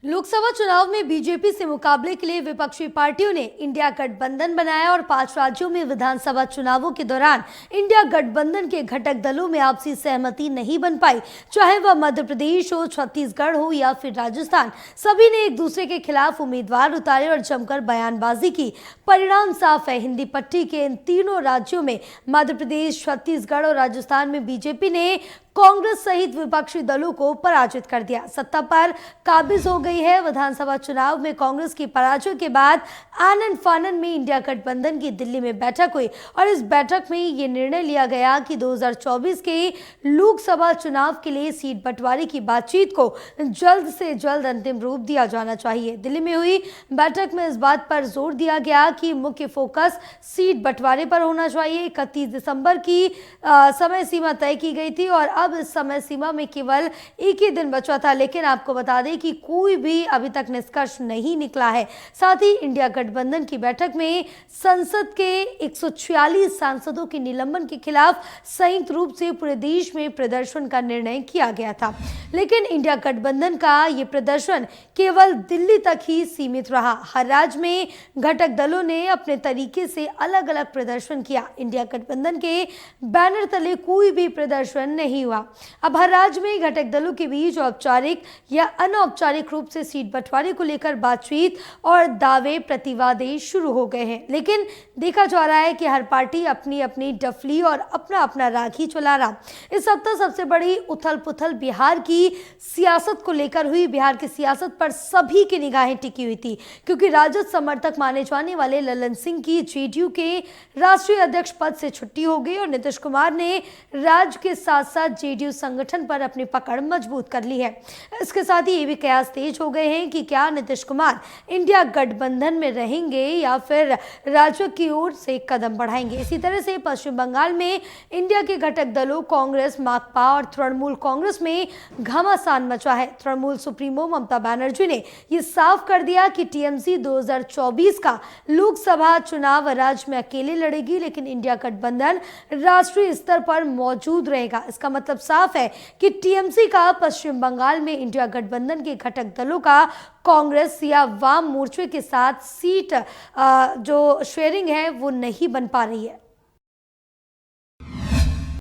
लोकसभा चुनाव में बीजेपी से मुकाबले के लिए विपक्षी पार्टियों ने इंडिया गठबंधन बनाया और 5 राज्यों में विधानसभा चुनावों के दौरान इंडिया गठबंधन के घटक दलों में आपसी सहमति नहीं बन पाई। चाहे वह मध्य प्रदेश हो, छत्तीसगढ़ हो या फिर राजस्थान, सभी ने एक दूसरे के खिलाफ उम्मीदवार उतारे और जमकर बयानबाजी की। परिणाम साफ है, हिंदी पट्टी के इन तीनों राज्यों में मध्य प्रदेश, छत्तीसगढ़ और राजस्थान में बीजेपी ने कांग्रेस सहित विपक्षी दलों को पराजित कर दिया, सत्ता पर काबिज हो गई है। विधानसभा चुनाव में कांग्रेस की पराजय के बाद आनन फानन में इंडिया गठबंधन की दिल्ली में बैठक हुई और इस बैठक में ये निर्णय लिया गया कि 2024 के लोकसभा चुनाव के लिए सीट बंटवारे की बातचीत को जल्द से जल्द अंतिम रूप दिया जाना चाहिए। दिल्ली में हुई बैठक में इस बात पर जोर दिया गया कि मुख्य फोकस सीट बंटवारे पर होना चाहिए। 31 दिसंबर की समय सीमा तय की गई थी और अब इस समय सीमा में केवल एक ही दिन बचा था, लेकिन आपको बता दें कि कोई भी अभी तक निष्कर्ष नहीं निकला है। साथ ही इंडिया गठबंधन की बैठक में संसद के 146 सांसदों के निलंबन के खिलाफ संयुक्त रूप से पूरे देश में प्रदर्शन का निर्णय किया गया था, लेकिन इंडिया गठबंधन का ये प्रदर्शन केवल दिल्ली तक ही सीमित रहा। हर राज्य में घटक दलों ने अपने तरीके से अलग अलग प्रदर्शन किया। इंडिया गठबंधन के बैनर तले कोई भी प्रदर्शन नहीं हुआ। अब हर राज्य में घटक दलों के बीच औपचारिक या अनौपचारिक रूप से सीट बंटवारे को लेकर बातचीत और दावे प्रतिवादे शुरू हो गए हैं, लेकिन देखा जा रहा है कि हर पार्टी अपनी अपनी डफली और अपना अपना राग ही चला रहा। इस हफ्ते सबसे बड़ी उथल पुथल बिहार की सियासत को लेकर हुई। बिहार की सियासत पर सभी की निगाहें टिकी हुई थी, क्योंकि राजद समर्थक माने जाने वाले ललन सिंह की जेडीयू के राष्ट्रीय अध्यक्ष पद से छुट्टी हो गई और नीतीश कुमार ने राज्य के साथ साथ जेडीयू संगठन पर अपनी पकड़ मजबूत कर ली है। इसके साथ ही ये भी कयास तेज हो गए हैं कि क्या नीतीश कुमार इंडिया गठबंधन में रहेंगे या फिर राज्य की ओर से कदम बढ़ाएंगे। इसी तरह से पश्चिम बंगाल में इंडिया के घटक दलों कांग्रेस, माकपा और तृणमूल कांग्रेस में घमासान मचा है। तृणमूल सुप्रीमो ममता बनर्जी ने यह साफ कर दिया कि टीएमसी 2024 का लोकसभा चुनाव राज्य में अकेले लड़ेगी, लेकिन इंडिया गठबंधन राष्ट्रीय स्तर पर मौजूद रहेगा। इसका मतलब साफ है कि टीएमसी का पश्चिम बंगाल में इंडिया गठबंधन के घटक दलों का कांग्रेस या वाम मोर्चे के साथ सीट जो शेयरिंग है वो नहीं बन पा रही है।